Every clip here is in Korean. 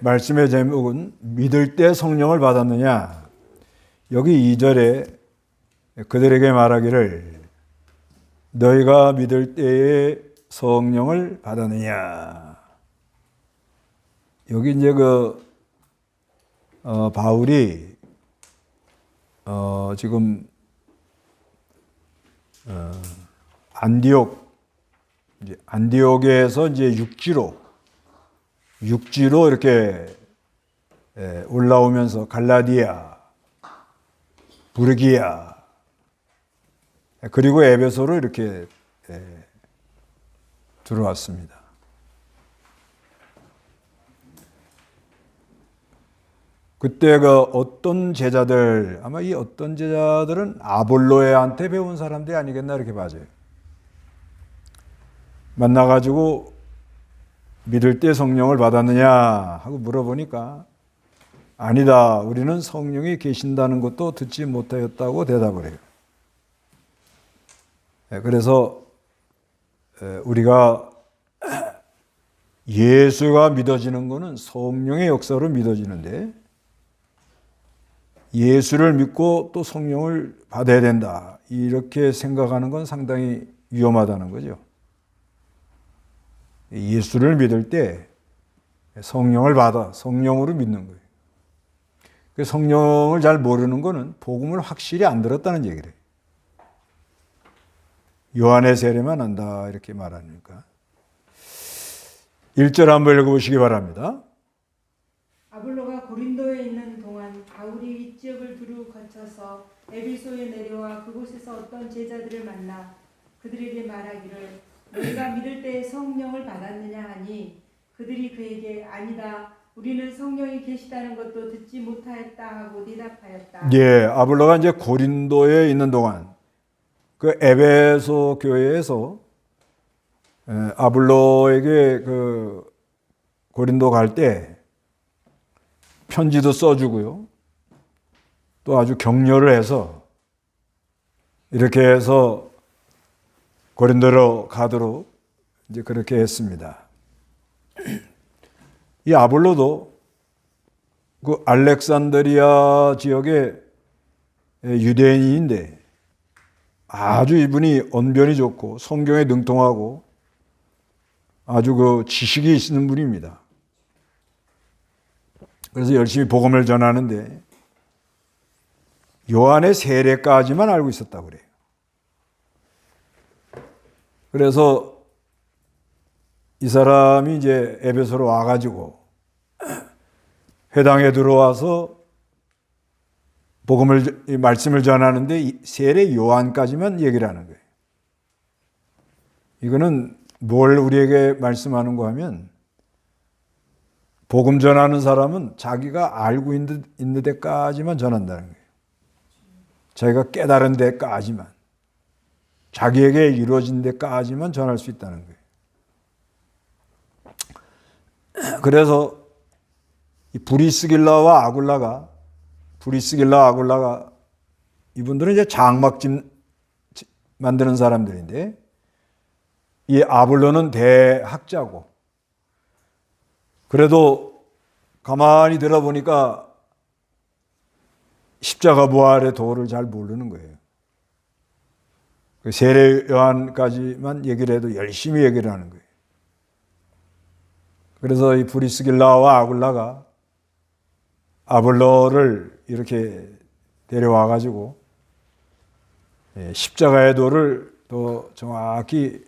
말씀의 제목은 믿을 때 성령을 받았느냐. 여기 2절에 그들에게 말하기를 너희가 믿을 때에 성령을 받았느냐. 여기 이제 바울이 지금 안디옥에서 이제 육지로 이렇게 올라오면서 갈라디아, 부르기아, 그리고 에베소로 이렇게 들어왔습니다. 그때 어떤 제자들, 아마 이 어떤 제자들은 아볼로에한테 배운 사람들이 아니겠나 이렇게 봐져요. 만나가지고 믿을 때 성령을 받았느냐 하고 물어보니까 아니다, 우리는 성령이 계신다는 것도 듣지 못하였다고 대답을 해요. 그래서 우리가 예수가 믿어지는 것은 성령의 역사로 믿어지는데 예수를 믿고 또 성령을 받아야 된다, 이렇게 생각하는 건 상당히 위험하다는 거죠. 예수를 믿을 때 성령을 받아 성령으로 믿는 거예요. 성령을 잘 모르는 것은 복음을 확실히 안 들었다는 얘기를 해요. 요한의 세례만 한다 이렇게 말하니까. 1절 한번 읽어보시기 바랍니다. 아볼로가 고린도에 있는 동안 바울이 윗지역을 두루 거쳐서 에베소에 내려와 그곳에서 어떤 제자들을 만나 그들에게 말하기를 너희가 믿을 때 성령을 받았느냐 하니 그들이 그에게 아니다, 우리는 성령이 계시다는 것도 듣지 못하였다 하고 대답하였다. 예, 아볼로가 이제 고린도에 있는 동안 그 에베소 교회에서 아볼로에게 고린도 갈 때 편지도 써주고요, 또 아주 격려를 해서 이렇게 해서 고린도로 가도록 이제 그렇게 했습니다. 이 아볼로도 그 알렉산드리아 지역의 유대인인데 아주 이분이 언변이 좋고 성경에 능통하고 아주 지식이 있는 분입니다. 그래서 열심히 복음을 전하는데 요한의 세례까지만 알고 있었다고 그래요. 그래서 이 사람이 이제 에베소로 와가지고 회당에 들어와서 말씀을 전하는데 세례 요한까지만 얘기를 하는 거예요. 이거는 뭘 우리에게 말씀하는 거 하면, 복음 전하는 사람은 자기가 알고 있는 데까지만 전한다는 거예요. 자기가 깨달은 데까지만, 자기에게 이루어진 데까지만 전할 수 있다는 거예요. 그래서 이 브리스길라와 아굴라가 이분들은 이제 장막집 만드는 사람들인데, 이 아볼로는 대학자고, 그래도 가만히 들어보니까 십자가 부활의 도를 잘 모르는 거예요. 세례 요한까지만 얘기를 해도 열심히 얘기를 하는 거예요. 그래서 이 브리스길라와 아굴라가 아볼로를 이렇게 데려와 가지고 십자가의 도를 더 정확히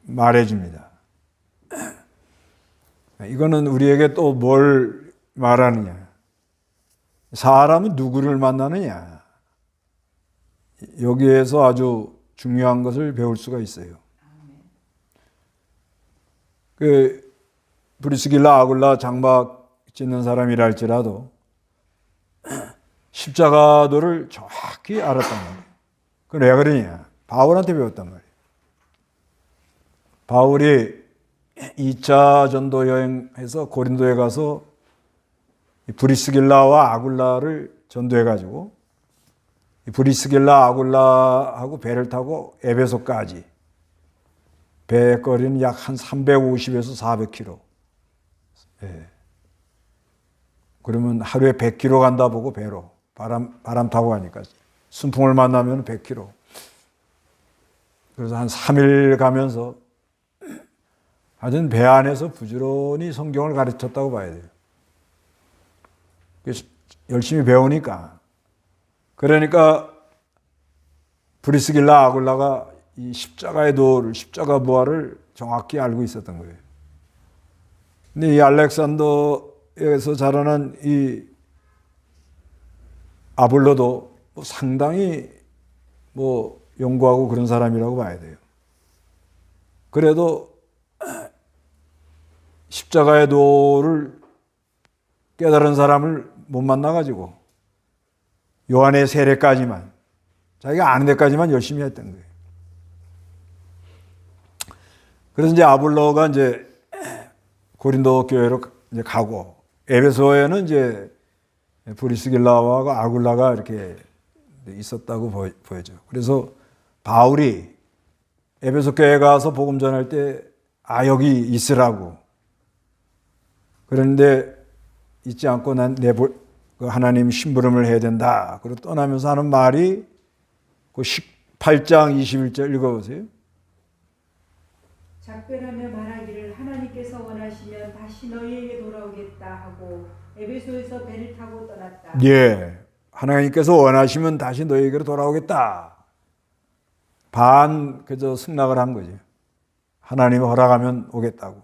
말해줍니다. 이거는 우리에게 또 뭘 말하느냐, 사람은 누구를 만나느냐, 여기에서 아주 중요한 것을 배울 수가 있어요. 브리스길라 아굴라 장막 짓는 사람이라 할지라도 십자가도를 정확히 알았단 말이에요. 그건 왜 그러냐, 바울한테 배웠단 말이에요. 바울이 2차 전도 여행해서 고린도에 가서 브리스길라와 아굴라를 전도해가지고 브리스길라 아굴라하고 배를 타고 에베소까지, 배 거리는 약 한 350에서 400km. 예. 그러면 하루에 100km 간다 보고 배로 바람 타고 가니까 순풍을 만나면 100km. 그래서 한 3일 가면서 하여튼 배 안에서 부지런히 성경을 가르쳤다고 봐야 돼요. 그래서 열심히 배우니까. 그러니까 브리스길라 아굴라가 이 십자가의 도를, 십자가 부활을 정확히 알고 있었던 거예요. 근데 이 알렉산더에서 자라난 이 아볼로도 상당히 연구하고 그런 사람이라고 봐야 돼요. 그래도 십자가의 도를 깨달은 사람을 못 만나가지고 요한의 세례까지만, 자기가 아는 데까지만 열심히 했던 거예요. 그래서 이제 아볼로가 이제 고린도 교회로 이제 가고, 에베소에는 이제 브리스길라와 아굴라가 이렇게 있었다고 보여져요. 그래서 바울이 에베소 교회 가서 복음 전할 때, 여기 있으라고. 그런데 있지 않고 하나님 심부름을 해야 된다. 그리고 떠나면서 하는 말이 그 18장 21절 읽어보세요. 작별하며 말하기를 하나님께서 원하시면 다시 너희에게 돌아오겠다 하고 에베소에서 배를 타고 떠났다. 예, 하나님께서 원하시면 다시 너희에게로 돌아오겠다. 그저 승낙을 한 거죠. 하나님이 허락하면 오겠다고.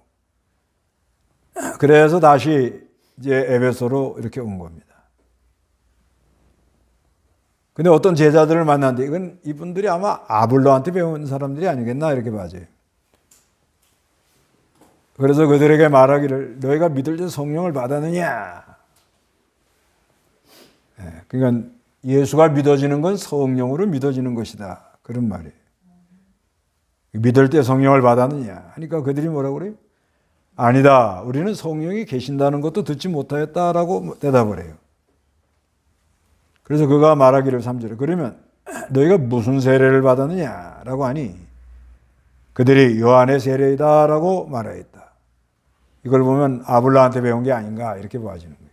그래서 다시 이제 에베소로 이렇게 온 겁니다. 근데 어떤 제자들을 만났는데 이분들이 아마 아볼로한테 배운 사람들이 아니겠나 이렇게 봐져요. 그래서 그들에게 말하기를 너희가 믿을 때 성령을 받았느냐. 그러니까 예수가 믿어지는 건 성령으로 믿어지는 것이다. 그런 말이에요. 믿을 때 성령을 받았느냐 하니까 그들이 뭐라고 그래요? 아니다. 우리는 성령이 계신다는 것도 듣지 못하였다라고 대답을 해요. 그래서 그가 말하기를 3절에 그러면 너희가 무슨 세례를 받았느냐라고 하니 그들이 요한의 세례이다라고 말하였다. 이걸 보면 아볼로한테 배운 게 아닌가 이렇게 보아지는 거예요.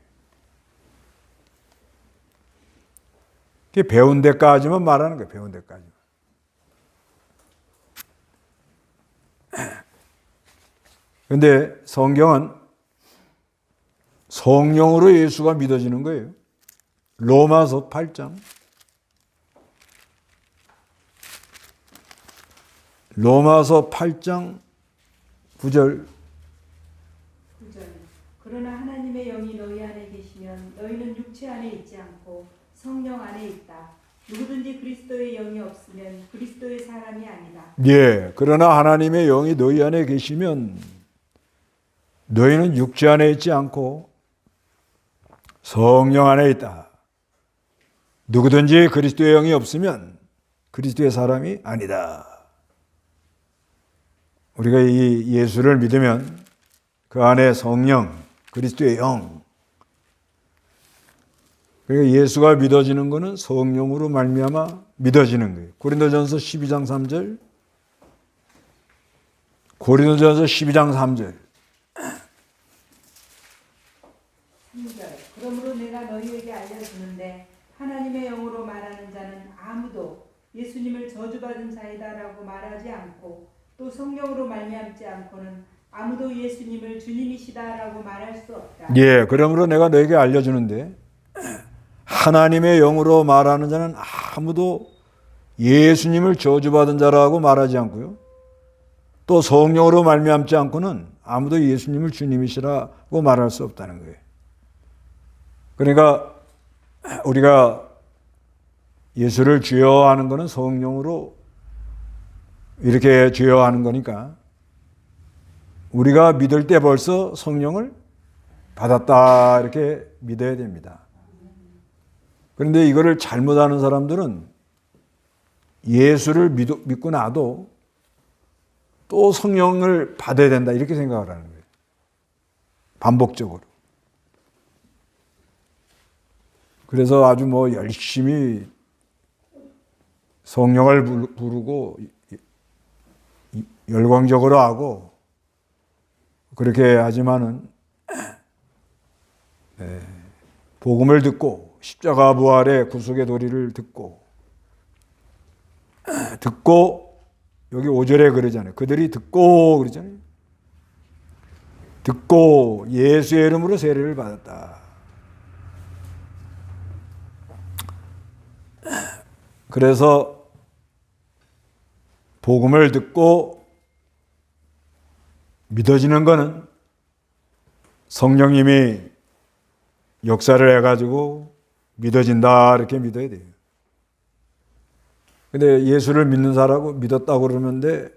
그게 배운 데까지만 말하는 거예요. 배운 데까지만. 그런데 성경은 성령으로 예수가 믿어지는 거예요. 로마서 8장. 로마서 8장 9절. 그러나 하나님의 영이 너희 안에 계시면 너희는 육체 안에 있지 않고 성령 안에 있다. 누구든지 그리스도의 영이 없으면 그리스도의 사람이 아니다. 예, 그러나 하나님의 영이 너희 안에 계시면 너희는 육체 안에 있지 않고 성령 안에 있다. 누구든지 그리스도의 영이 없으면 그리스도의 사람이 아니다. 우리가 이 예수를 믿으면 그 안에 성령, 그리스도의 영. 그러니까 예수가 믿어지는 것은 성령으로 말미암아 믿어지는 거예요. 고린도전서 12장 3절. 고린도전서 12장 3절. 3절. 그러므로 내가 너희에게 알려주는데 하나님의 영으로 말하는 자는 아무도 예수님을 저주받은 자이다라고 말하지 않고 또 성령으로 말미암지 않고는 아무도 예수님을 주님이시다라고 말할 수 없다. 예, 그러므로 내가 너에게 알려주는데 하나님의 영으로 말하는 자는 아무도 예수님을 저주받은 자라고 말하지 않고요. 또 성령으로 말미암지 않고는 아무도 예수님을 주님이시라고 말할 수 없다는 거예요. 그러니까 우리가 예수를 주여 하는 것은 성령으로 이렇게 주여 하는 거니까 우리가 믿을 때 벌써 성령을 받았다 이렇게 믿어야 됩니다. 그런데 이거를 잘못하는 사람들은 예수를 믿고 나도 또 성령을 받아야 된다 이렇게 생각을 하는 거예요. 반복적으로. 그래서 아주 열심히 성령을 부르고 열광적으로 하고 그렇게 하지만은 복음을 듣고 십자가 부활의 구속의 도리를 듣고 여기 5절에 그러잖아요. 그들이 듣고 그러잖아요. 듣고 예수의 이름으로 세례를 받았다. 그래서 복음을 듣고 믿어지는 것은 성령님이 역사를 해가지고 믿어진다 이렇게 믿어야 돼요. 근데 예수를 믿는 사람하고 믿었다고 그러는데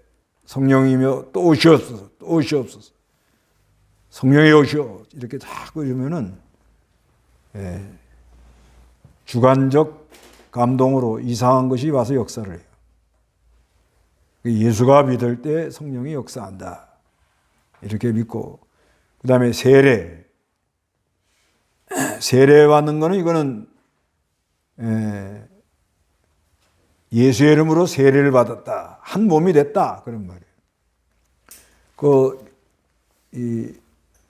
성령이며 또 오시옵소서 또 오시옵소서 성령이 오시오 이렇게 자꾸 이러면은 주관적 감동으로 이상한 것이 와서 역사를 해요. 예수가 믿을 때 성령이 역사한다 이렇게 믿고 그 다음에 세례 받는 거는 이거는 예수의 이름으로 세례를 받았다. 한 몸이 됐다. 그런 말이에요.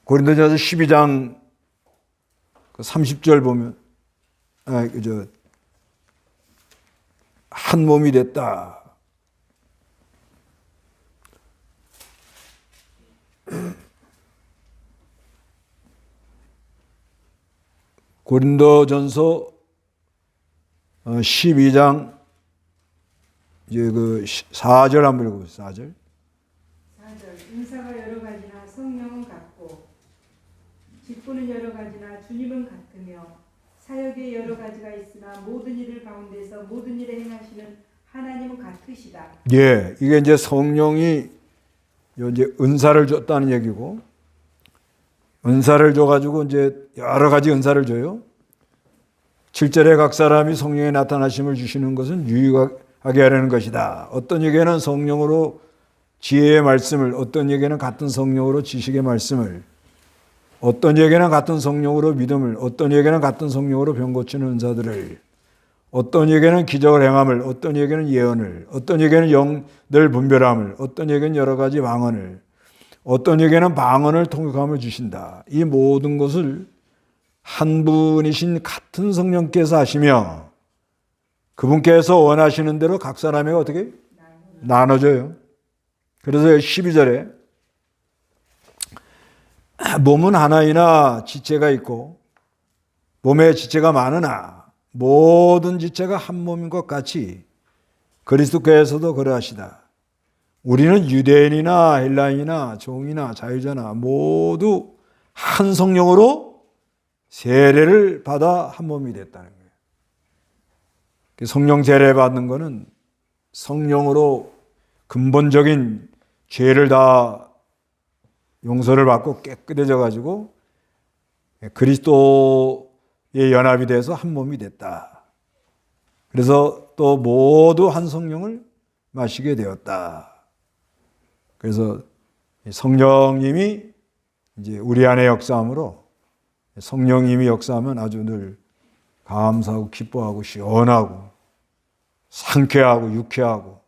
고린도전서 12장 30절 보면 한 몸이 됐다. 고린도전서 12장 이제 4절 한번 읽어보세요. 4절. 은사가 여러 가지나 성령은 같고 직분은 여러 가지나 주님은 같으며 사역에 여러 가지가 있으나 모든 일을 가운데서 모든 일을 행하시는 하나님은 같으시다. 예, 이게 이제 성령이 이제 은사를 줬다는 얘기고 은사를 줘가지고 이제 여러 가지 은사를 줘요. 7절에 각 사람이 성령의 나타나심을 주시는 것은 유익하게 하려는 것이다. 어떤 에게는 성령으로 지혜의 말씀을, 어떤 에게는 같은 성령으로 지식의 말씀을, 어떤 에게는 같은 성령으로 믿음을, 어떤 에게는 같은 성령으로 병 고치는 은사들을, 어떤 에게는 기적을 행함을, 어떤 에게는 예언을, 어떤 에게는 영들 분별함을, 어떤 에게는 여러 가지 방언을, 어떤 에게는 방언을 통역함을 주신다. 이 모든 것을 한 분이신 같은 성령께서 하시며 그분께서 원하시는 대로 각 사람에게 어떻게 나눠줘요. 그래서 12절에 몸은 하나이나 지체가 있고 몸에 지체가 많으나 모든 지체가 한 몸인 것 같이 그리스도께서도 그러하시다. 우리는 유대인이나 헬라인이나 종이나 자유자나 모두 한 성령으로 세례를 받아 한 몸이 됐다는 거예요. 성령 세례 받는 것은 성령으로 근본적인 죄를 다 용서를 받고 깨끗해져 가지고 그리스도의 연합이 돼서 한 몸이 됐다. 그래서 또 모두 한 성령을 마시게 되었다. 그래서 성령님이 이제 우리 안에 역사함으로 성령님이 역사하면 아주 늘 감사하고 기뻐하고 시원하고 상쾌하고 유쾌하고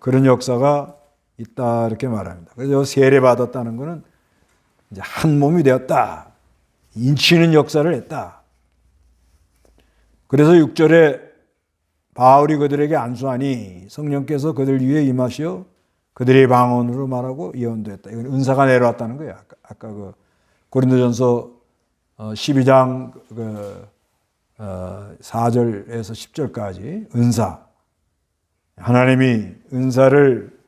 그런 역사가 있다 이렇게 말합니다. 그래서 세례 받았다는 것은 이제 한 몸이 되었다. 인치는 역사를 했다. 그래서 6절에 바울이 그들에게 안수하니 성령께서 그들 위에 임하시어 그들의 방언으로 말하고 예언도 했다. 이건 은사가 내려왔다는 거예요. 아까 그 고린도전서 12장 4절에서 10절까지 은사. 하나님이 은사를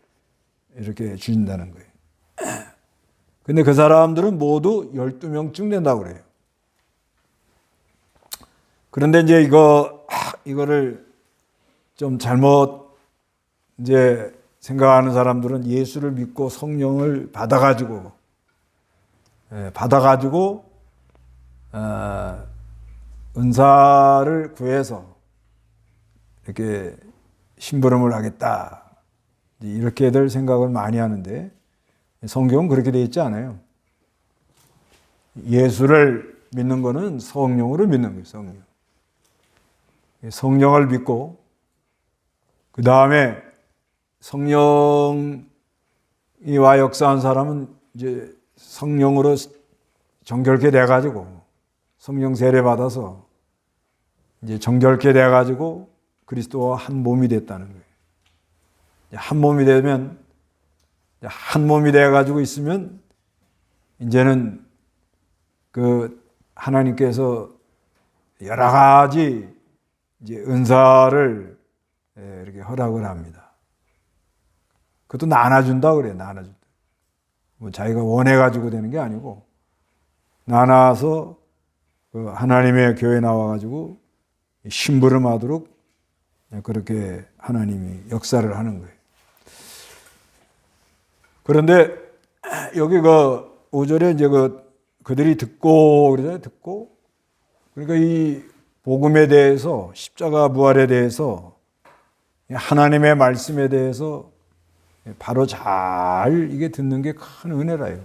이렇게 주신다는 거예요. 근데 그 사람들은 모두 12명쯤 된다고 그래요. 그런데 이제 이거를 좀 잘못 이제 생각하는 사람들은 예수를 믿고 성령을 받아가지고 은사를 구해서 이렇게 심부름을 하겠다. 이렇게들 생각을 많이 하는데 성경은 그렇게 되어 있지 않아요. 예수를 믿는 것은 성령으로 믿는 거예요. 성령. 성령을 믿고 그 다음에 성령이 와 역사한 사람은 이제 성령으로 정결케 돼가지고 성령 세례 받아서 이제 정결케 돼 가지고 그리스도와 한 몸이 됐다는 거예요. 한 몸이 되면 한 몸이 돼 가지고 있으면 이제는 그 하나님께서 여러 가지 이제 은사를 이렇게 허락을 합니다. 그것도 나눠준다 그래요. 나눠준다. 뭐 자기가 원해 가지고 되는 게 아니고 나눠서 그 하나님의 교회에 나와 가지고 심부름하도록 그렇게 하나님이 역사를 하는 거예요. 그런데 여기 그 5절에 이제 그들이 듣고 그러잖아요. 듣고 그러니까 이 복음에 대해서 십자가 부활에 대해서 하나님의 말씀에 대해서 바로 잘 이게 듣는 게 큰 은혜라요.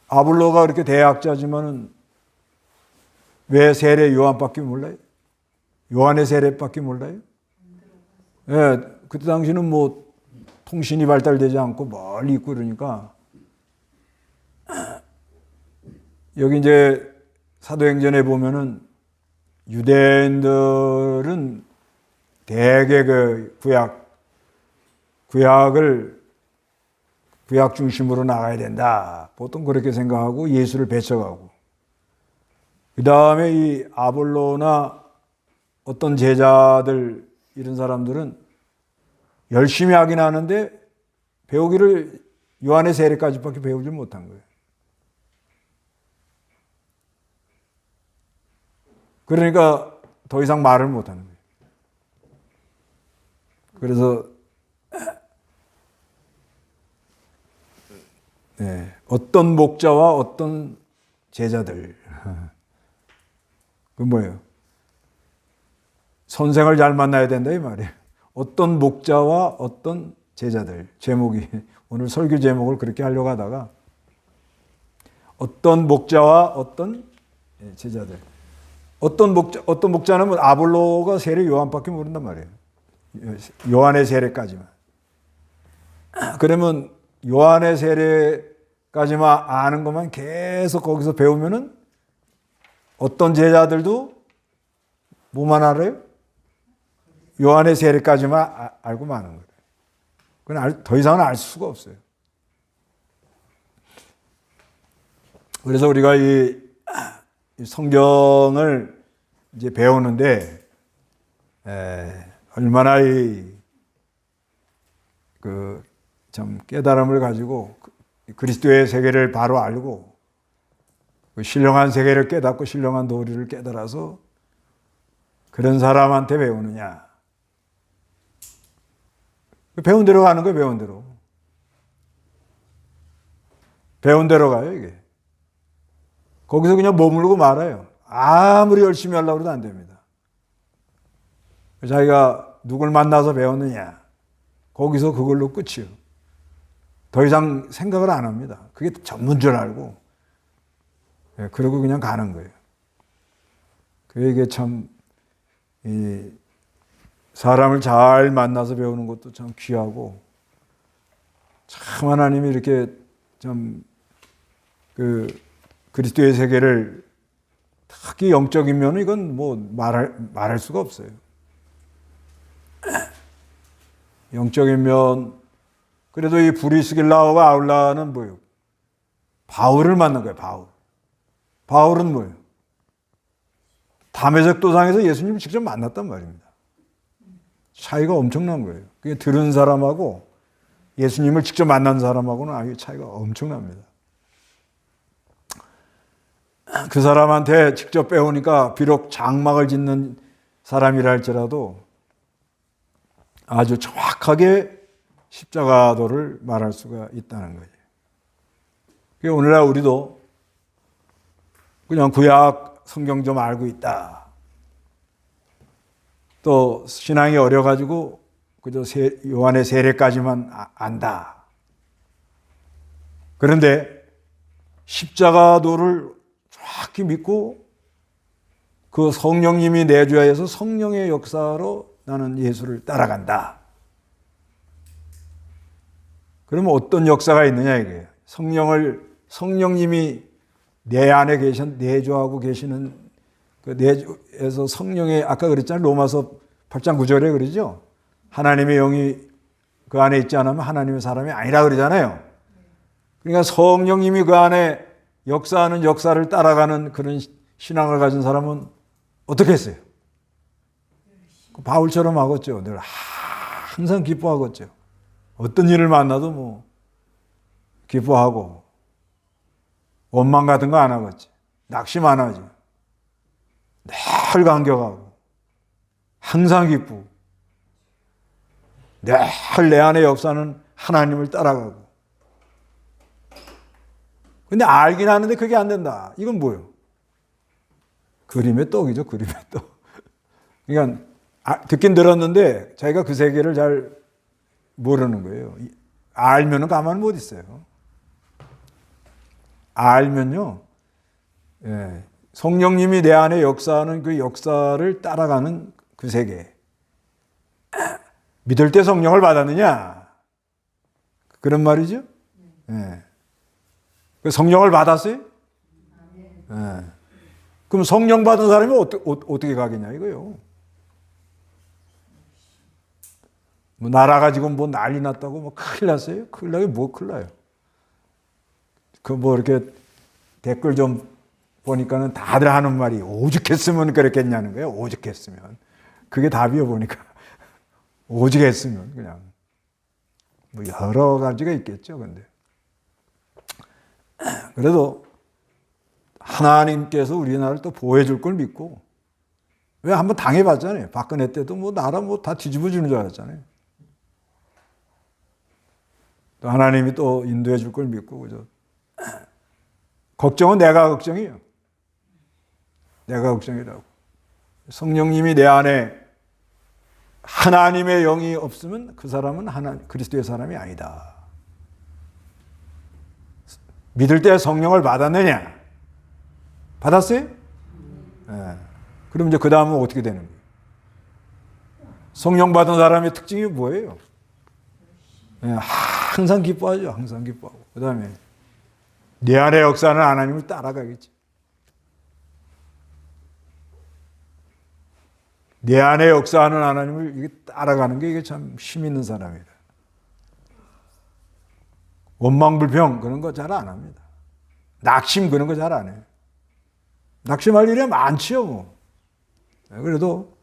아볼로가 그렇게 대학자지만은 왜 세례 요한밖에 몰라요? 요한의 세례밖에 몰라요? 예, 그때 당시는 뭐 통신이 발달되지 않고 멀리 있고 그러니까 여기 이제 사도행전에 보면은 유대인들은 대개 그 구약 중심으로 나가야 된다. 보통 그렇게 생각하고 예수를 배척하고. 그 다음에 이 아볼로나 어떤 제자들 이런 사람들은 열심히 하긴 하는데 배우기를 요한의 세례까지밖에 배우지 못한 거예요. 그러니까 더 이상 말을 못하는 거예요. 그래서 어떤 목자와 어떤 제자들 그 뭐예요? 선생을 잘 만나야 된다 이 말이에요. 어떤 목자와 어떤 제자들 제목이 오늘 설교 제목을 그렇게 하려고 하다가 어떤 목자와 어떤 제자들 어떤 목자는 뭐 아볼로가 세례 요한밖에 모른단 말이에요. 요한의 세례까지만. 그러면 요한의 세례까지만 아는 것만 계속 거기서 배우면은 어떤 제자들도 뭐만 알아요? 요한의 세례까지만 알고 마는 거예요. 그건 더 이상은 알 수가 없어요. 그래서 우리가 이 성경을 이제 배우는데 얼마나 참 깨달음을 가지고 그리스도의 세계를 바로 알고 그 신령한 세계를 깨닫고 신령한 도리를 깨달아서 그런 사람한테 배우느냐. 배운 대로 가는 거예요. 배운 대로. 배운 대로 가요 이게. 거기서 그냥 머물고 말아요. 아무리 열심히 하려고 해도 안 됩니다. 자기가 누굴 만나서 배웠느냐. 거기서 그걸로 끝이요. 더 이상 생각을 안 합니다. 그게 전문 줄 알고. 그러고 그냥 가는 거예요. 그게 참, 사람을 잘 만나서 배우는 것도 참 귀하고, 참 하나님이 이렇게 참, 그리스도의 세계를 특히 영적인 면은 이건 뭐 말할 수가 없어요. 영적인 면, 그래도 이 브리스길라와 아울라는 뭐예요? 바울을 만난 거예요, 바울. 바울은 뭐예요? 다메섹 도상에서 예수님을 직접 만났단 말입니다. 차이가 엄청난 거예요. 그게 들은 사람하고 예수님을 직접 만난 사람하고는 아주 차이가 엄청납니다. 그 사람한테 직접 배우니까 비록 장막을 짓는 사람이라 할지라도 아주 정확하게 십자가도를 말할 수가 있다는 거예요. 오늘날 우리도 그냥 구약 성경 좀 알고 있다. 또 신앙이 어려가지고 그저 요한의 세례까지만 안다. 그런데 십자가도를 정확히 믿고 그 성령님이 내주하여 해서 성령의 역사로 나는 예수를 따라간다. 그러면 어떤 역사가 있느냐 이게. 성령님이 내 안에 내주하고 계시는 그 내주에서 성령의 아까 그랬잖아요. 로마서 8장 9절에 그러죠. 하나님의 영이 그 안에 있지 않으면 하나님의 사람이 아니라 그러잖아요. 그러니까 성령님이 그 안에 역사하는 역사를 따라가는 그런 신앙을 가진 사람은 어떻게 했어요? 바울처럼 하겠죠. 늘 항상 기뻐하겠죠. 어떤 일을 만나도 뭐 기뻐하고 원망 같은 거 안 하겠지. 낙심 안 하지. 늘 감격하고 항상 기쁘고 늘 내 안에 역사는 하나님을 따라가고. 근데 알긴 하는데 그게 안 된다. 이건 뭐예요? 그림의 떡이죠. 그림의 떡. 그러니까 듣긴 들었는데 자기가 그 세계를 잘 모르는 거예요. 알면은 가만 못 있어요. 알면요. 예, 성령님이 내 안에 역사하는 그 역사를 따라가는 그 세계. 믿을 때 성령을 받았느냐? 그런 말이죠. 예. 그 성령을 받았어요? 예. 그럼 성령 받은 사람이 어떻게 가겠냐 이거요. 뭐 나라가 지금 뭐 난리 났다고 뭐 큰일 났어요? 큰일 나게 뭐 큰일 나요? 그 뭐 이렇게 댓글 좀 보니까는 다들 하는 말이 오죽했으면 그랬겠냐는 거예요. 오죽했으면. 그게 답이요 보니까. 오죽했으면 그냥. 뭐 여러 가지가 있겠죠. 근데. 그래도 하나님께서 우리나라를 또 보호해 줄 걸 믿고. 왜 한번 당해봤잖아요. 박근혜 때도 뭐 나라 뭐 다 뒤집어 주는 줄 알았잖아요. 또 하나님이 또 인도해 줄 걸 믿고 그죠. 걱정은 내가 걱정이에요. 내가 걱정이라고. 성령님이 내 안에 하나님의 영이 없으면 그 사람은 그리스도의 사람이 아니다. 믿을 때 성령을 받았느냐? 받았어요? 네. 그럼 이제 그 다음은 어떻게 되는 거예요? 성령 받은 사람의 특징이 뭐예요? 네. 항상 기뻐하죠. 항상 기뻐하고. 그 다음에 내 안에 역사는 하나님을 따라가겠지. 내 안에 역사하는 하나님을 이게 따라가는 게 이게 참 힘 있는 사람이다. 원망불평 그런 거 잘 안 합니다. 낙심 그런 거 잘 안 해요. 낙심할 일이 많지요, 뭐. 그래도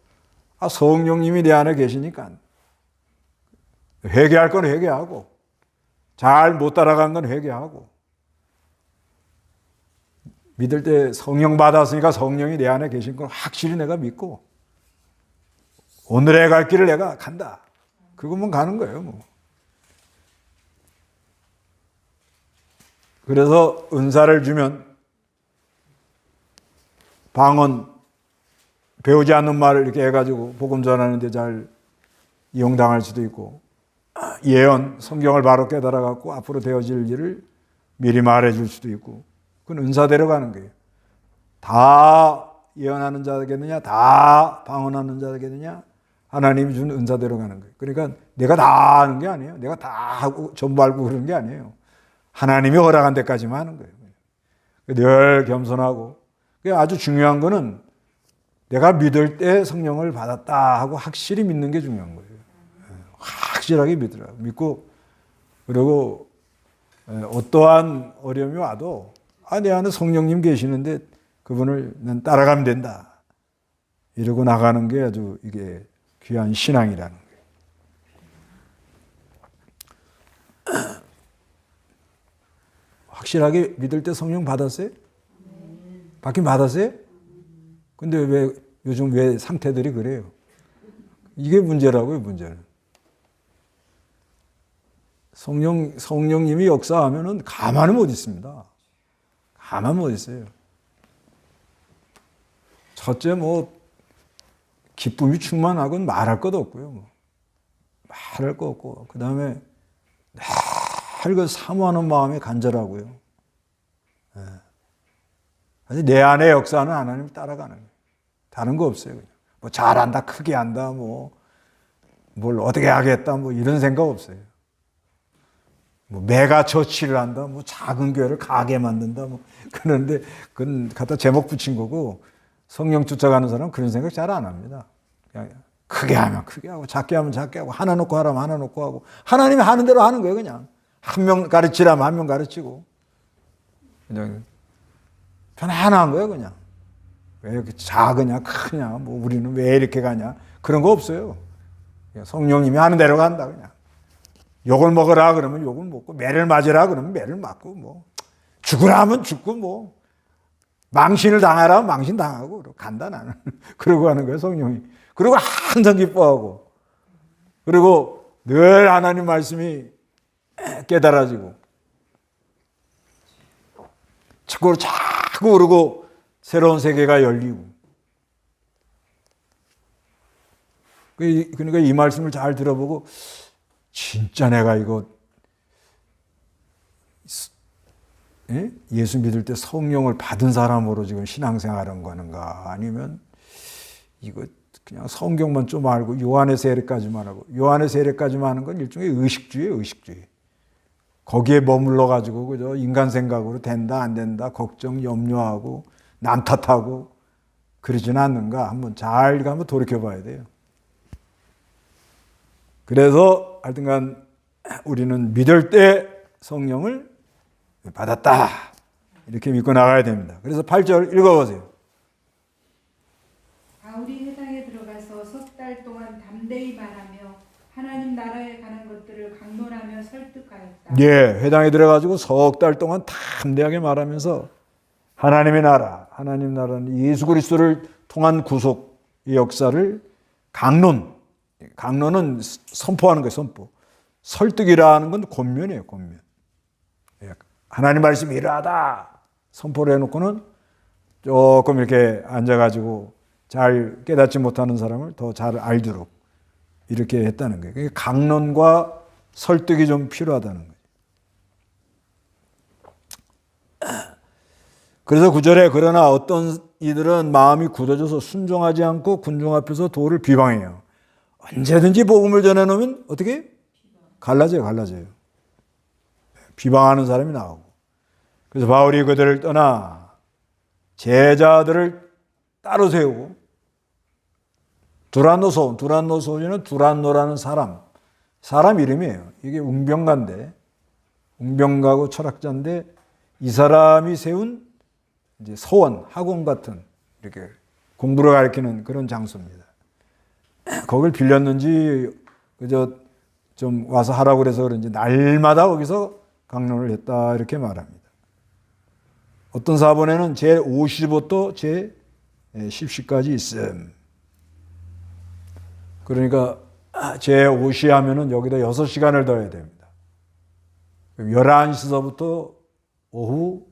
성령님이 내 안에 계시니까 회개할 건 회개하고 잘 못 따라간 건 회개하고 믿을 때 성령 받았으니까 성령이 내 안에 계신 걸 확실히 내가 믿고 오늘의 갈 길을 내가 간다. 그것만 가는 거예요. 뭐. 그래서 은사를 주면 방언 배우지 않는 말을 이렇게 해가지고 복음 전하는데 잘 이용당할 수도 있고 예언 성경을 바로 깨달아갖고 앞으로 되어질 일을 미리 말해줄 수도 있고 그건 은사대로 가는 거예요. 다 예언하는 자겠느냐 다 방언하는 자겠느냐 하나님이 준 은사대로 가는 거예요. 그러니까 내가 다 하는 게 아니에요. 내가 다 하고 전부 알고 그런 게 아니에요. 하나님이 허락한 데까지만 하는 거예요. 늘 겸손하고 아주 중요한 거는 내가 믿을 때 성령을 받았다 하고 확실히 믿는 게 중요한 거예요. 확실하게 믿으라고 믿고 그리고 어떠한 어려움이 와도 내 안에 성령님 계시는데 그분을 난 따라가면 된다. 이러고 나가는 게 아주 이게 귀한 신앙이라는 거예요. 확실하게 믿을 때 성령 받았어요? 받긴 받았어요? 근데 왜 요즘 왜 상태들이 그래요? 이게 문제라고요, 문제는. 성령님이 역사하면은 가만히 못 있습니다. 가만 못 있어요. 첫째 뭐 기쁨이 충만하고는 말할 것도 없고요. 뭐. 말할 거 없고 그 다음에 늘 그 사모하는 마음이 간절하고요. 네. 내 안에 역사는 하나님을 따라가는 거예요. 다른 거 없어요. 그냥. 뭐 잘한다, 크게 한다, 뭐 뭘 어떻게 하겠다, 뭐 이런 생각 없어요. 뭐 메가 처치를 한다, 뭐 작은 교회를 가게 만든다, 뭐 그런데 그건 갖다 제목 붙인 거고 성령 쫓아가는 사람은 그런 생각 잘 안 합니다. 그냥 크게 하면 크게 하고 작게 하면 작게 하고 하나 놓고 하라면 하나 놓고 하고 하나님이 하는 대로 하는 거예요. 그냥 한 명 가르치라면 한 명 가르치고 그냥 편안한 거예요. 그냥 왜 이렇게 작으냐 크냐 뭐 우리는 왜 이렇게 가냐 그런 거 없어요. 성령님이 하는 대로 간다. 그냥 욕을 먹으라 그러면 욕을 먹고 매를 맞으라 그러면 매를 맞고 뭐 죽으라 하면 죽고 뭐 망신을 당하라 하면 망신 당하고 간다 나는. 그러고 하는 거예요. 성령이. 그리고 항상 기뻐하고 그리고 늘 하나님 말씀이 깨달아지고 자꾸 오르고 새로운 세계가 열리고 그러니까 이 말씀을 잘 들어보고 진짜 내가 이거 예수 믿을 때 성령을 받은 사람으로 지금 신앙생활한 거는가 아니면 이거 그냥 성경만 좀 알고 요한의 세례까지만 하고 요한의 세례까지만 하는 건 일종의 의식주의예요. 의식주의. 거기에 머물러 가지고 그저 인간 생각으로 된다 안 된다 걱정 염려하고 남 탓하고 그러지는 않는가 한번 잘 한번 돌이켜 봐야 돼요. 그래서 하여튼간 우리는 믿을 때 성령을 받았다 이렇게 믿고 나가야 됩니다. 그래서 8절 읽어보세요. 바울이 회당에 들어가서 석 달 동안 담대히 말하며 하나님 나라에 관한 것들을 강론하며 설득하였다. 예, 회당에 들어가지고 석 달 동안 담대하게 말하면서 하나님의 나라, 하나님 나라는 예수 그리스도를 통한 구속의 역사를 강론은 선포하는 거예요. 선포. 설득이라는 건 권면이에요. 권면. 하나님 말씀이 이러하다 선포를 해놓고는 조금 이렇게 앉아가지고 잘 깨닫지 못하는 사람을 더 잘 알도록 이렇게 했다는 거예요. 강론과 설득이 좀 필요하다는 거예요. 그래서 9절에 그러나 어떤 이들은 마음이 굳어져서 순종하지 않고 군중 앞에서 도를 비방해요. 언제든지 복음을 전해놓으면 어떻게? 갈라져요. 비방하는 사람이 나오고. 그래서 바울이 그들을 떠나 제자들을 따로 세우고 두란노소는 두란노라는 사람 이름이에요. 이게 웅병가인데 웅병가고 철학자인데 이 사람이 세운 이제 서원, 학원 같은 이렇게 공부를 가르치는 그런 장소입니다. 거길 빌렸는지 그저 좀 와서 하라고 그래서 그런지 날마다 거기서 강론을 했다 이렇게 말합니다. 어떤 사본에는 제50부터 제10시까지 있음. 그러니까 제5시 하면은 여기다 6시간을 더 해야 됩니다. 11시서부터 오후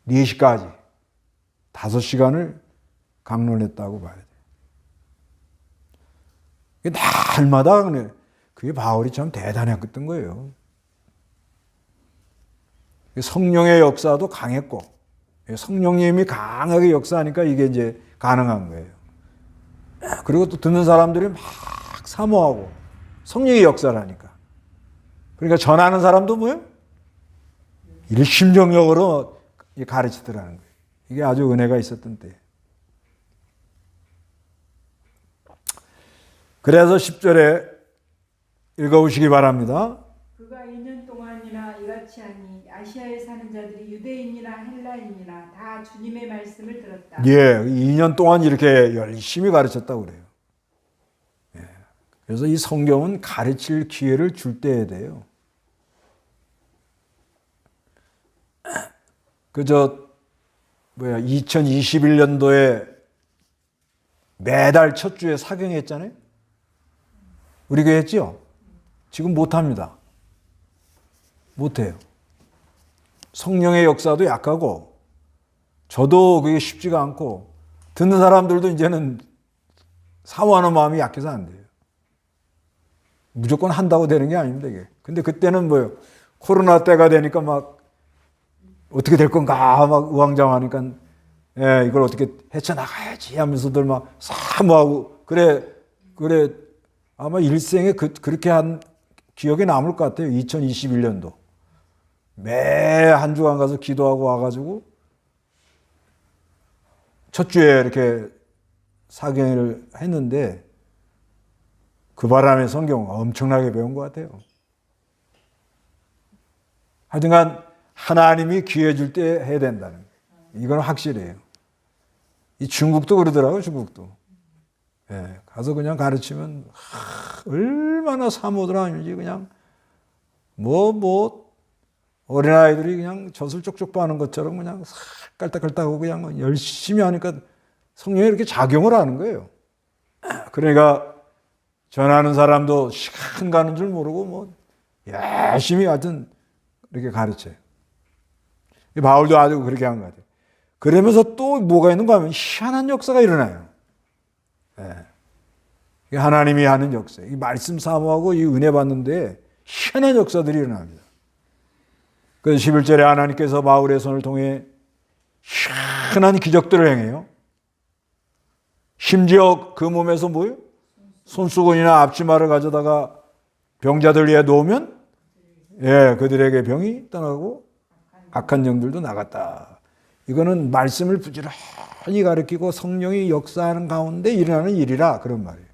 4시까지 5시간을 강론했다고 봐야 돼요. 날마다 그게 바울이 참 대단했던 거예요. 성령의 역사도 강했고 성령님이 강하게 역사하니까 이게 이제 가능한 거예요. 그리고 또 듣는 사람들이 막 사모하고 성령의 역사를 하니까. 그러니까 전하는 사람도 뭐예요? 일심정력으로 가르치더라는 거예요. 이게 아주 은혜가 있었던 때. 그래서 10절에 읽어보시기 바랍니다. 그가 2년 동안이나 이같이 하니 아시아에 사는 자들이 유대인이나 헬라인이나 다 주님의 말씀을 들었다. 예, 2년 동안 이렇게 열심히 가르쳤다고 그래요. 예, 그래서 이 성경은 가르칠 기회를 줄 때에 돼요. 2021년도에 매달 첫 주에 사경했잖아요. 우리 교회 했죠? 지금 못합니다. 못해요. 성령의 역사도 약하고 저도 그게 쉽지가 않고 듣는 사람들도 이제는 사모하는 마음이 약해서 안 돼요. 무조건 한다고 되는 게 아닙니다. 이게. 근데 그때는 뭐예요? 코로나 때가 되니까 막 어떻게 될 건가 막 우왕좌왕하니까 예, 이걸 어떻게 헤쳐나가야지 하면서들 막 사모하고 그래 아마 일생에 그렇게 한 기억에 남을 것 같아요. 2021년도. 매 한 주간 가서 기도하고 와가지고 첫 주에 이렇게 사경회를 했는데 그 바람에 성경 엄청나게 배운 것 같아요. 하여튼간 하나님이 기회 줄 때 해야 된다는 거예요. 이건 확실해요. 이 중국도 그러더라고요. 중국도. 예, 가서 그냥 가르치면 얼마나 사모들 아닌지 그냥 어린아이들이 그냥 젖을 쪽쪽 빠는 것처럼 그냥 깔딱깔딱하고 그냥 열심히 하니까 성령이 이렇게 작용을 하는 거예요. 그러니까 전하는 사람도 시간 가는 줄 모르고 열심히 하여튼 이렇게 가르쳐요. 바울도 아주 그렇게 한 것 같아요. 그러면서 또 뭐가 있는가 하면 희한한 역사가 일어나요. 예. 하나님이 하는 역사. 이 말씀 사모하고 이 은혜 받는데 희한한 역사들이 일어납니다. 그래서 11절에 하나님께서 바울의 손을 통해 희한한 기적들을 행해요. 심지어 그 몸에서 뭐예요? 손수건이나 앞치마를 가져다가 병자들 위에 놓으면 그들에게 병이 떠나고 악한 영들도 나갔다. 이거는 말씀을 부지런히 가르치고 성령이 역사하는 가운데 일어나는 일이라 그런 말이에요.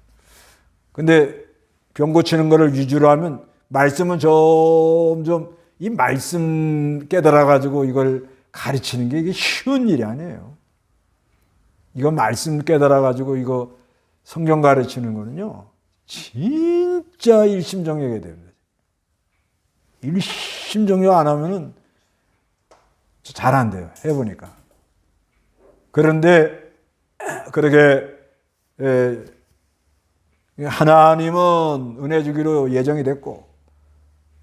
근데 병 고치는 것을 위주로 하면 말씀은 점점 이 말씀 깨달아가지고 이걸 가르치는 게 이게 쉬운 일이 아니에요. 이거 말씀 깨달아가지고 이거 성경 가르치는 거는요, 진짜 일심정력해야 됩니다. 일심정력 안 하면은 잘 안 돼요. 해보니까. 그런데 그렇게 하나님은 은혜 주기로 예정이 됐고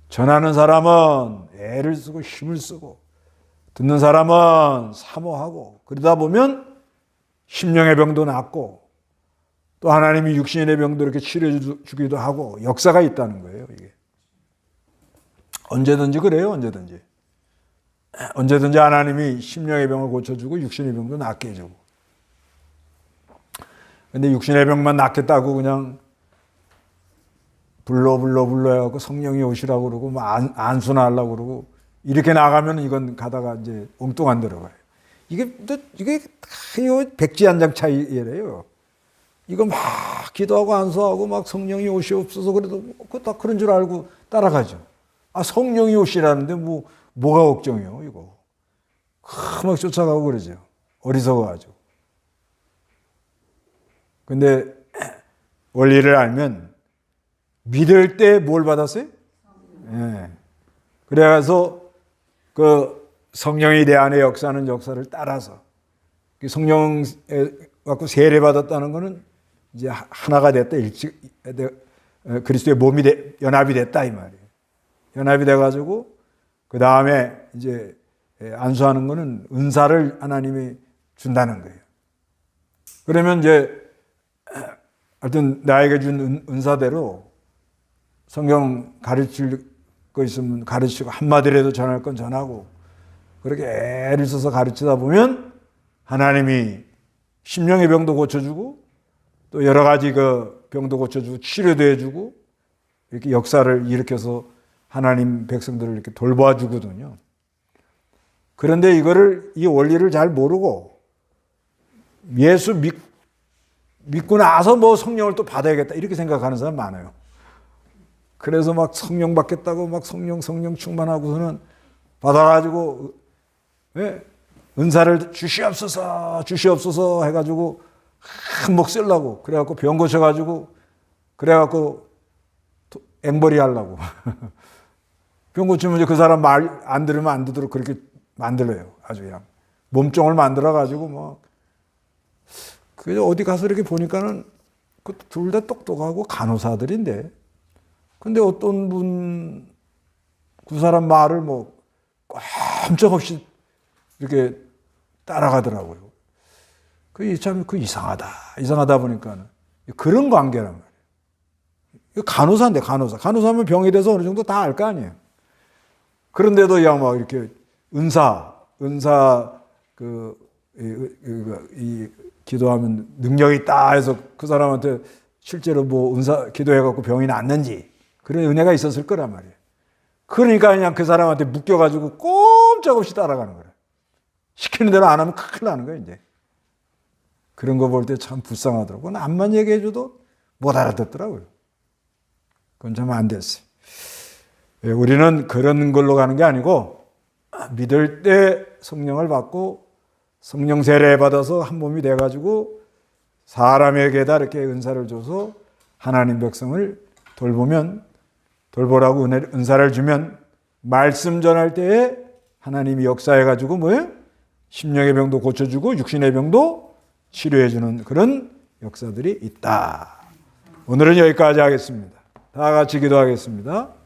전하는 사람은 애를 쓰고 힘을 쓰고 듣는 사람은 사모하고 그러다 보면 심령의 병도 낫고 또 하나님이 육신의 병도 이렇게 치료해 주기도 하고 역사가 있다는 거예요. 이게 언제든지 그래요. 언제든지 하나님이 심령의 병을 고쳐주고 육신의 병도 낫게 해주고. 근데 육신의 병만 낫겠다고 그냥 불러 해갖고 성령이 오시라고 그러고 안수나 하려고 그러고 이렇게 나가면 이건 가다가 이제 엉뚱한 데로 가요. 이게 백지한장 차이래요. 이거 막 기도하고 안수하고 막 성령이 오시옵소서 그래도 다 그런 줄 알고 따라가죠. 성령이 오시라는데 뭐가 걱정이에요, 이거. 막 쫓아가고 그러죠. 어리석어가지고. 근데 원리를 알면 믿을 때 뭘 받았어요? 그래서 그 성령이 내 안에 역사하는 역사를 따라서 성령 갖고 세례 받았다는 거는 이제 하나가 됐다. 그리스도의 몸이 연합이 됐다 이 말이에요. 연합이 돼가지고 그 다음에 이제 안수하는 거는 은사를 하나님이 준다는 거예요. 그러면 이제 하여튼 나에게 준 은사대로 성경 가르칠 거 있으면 가르치고 한마디라도 전할 건 전하고 그렇게 애를 써서 가르치다 보면 하나님이 심령의 병도 고쳐주고 또 여러 가지 그 병도 고쳐주고 치료도 해주고 이렇게 역사를 일으켜서 하나님 백성들을 이렇게 돌봐주거든요. 그런데 이 원리를 잘 모르고 예수 믿고 나서 성령을 또 받아야겠다 이렇게 생각하는 사람 많아요. 그래서 막 성령 받겠다고 막 성령 충만하고서는 받아가지고 은사를 주시옵소서 해가지고 한몫 쓰려고 그래갖고 병 고쳐가지고 그래갖고 앵벌이 하려고 병 고치면 이제 그 사람 말 안 들으면 안 듣도록 그렇게 만들어요. 아주 그냥 몸종을 만들어가지고 그래서 어디 가서 이렇게 보니까는 그 둘 다 똑똑하고 간호사들인데 근데 어떤 분 그 사람 말을 꼼짝없이 이렇게 따라가더라고요. 참 이상하다 보니까는 그런 관계란 말이에요. 간호사인데 간호사면 병에 대해서 어느 정도 다 알 거 아니에요. 그런데도 막 이렇게 은사 이 기도하면 능력이 있다 해서 그 사람한테 실제로 은사 기도해갖고 병이 낫는지 그런 은혜가 있었을 거란 말이에요. 그러니까 그냥 그 사람한테 묶여가지고 꼼짝없이 따라가는 거예요. 시키는 대로 안 하면 큰일 나는 거예요, 이제. 그런 거 볼 때 참 불쌍하더라고요. 남만 얘기해줘도 못 알아듣더라고요. 그건 참 안 됐어요. 우리는 그런 걸로 가는 게 아니고 믿을 때 성령을 받고 성령 세례 받아서 한 몸이 돼가지고 사람에게다 이렇게 은사를 줘서 하나님 백성을 돌보라고 은사를 주면 말씀 전할 때에 하나님이 역사해가지고 뭐예요? 심령의 병도 고쳐주고 육신의 병도 치료해주는 그런 역사들이 있다. 오늘은 여기까지 하겠습니다. 다 같이 기도하겠습니다.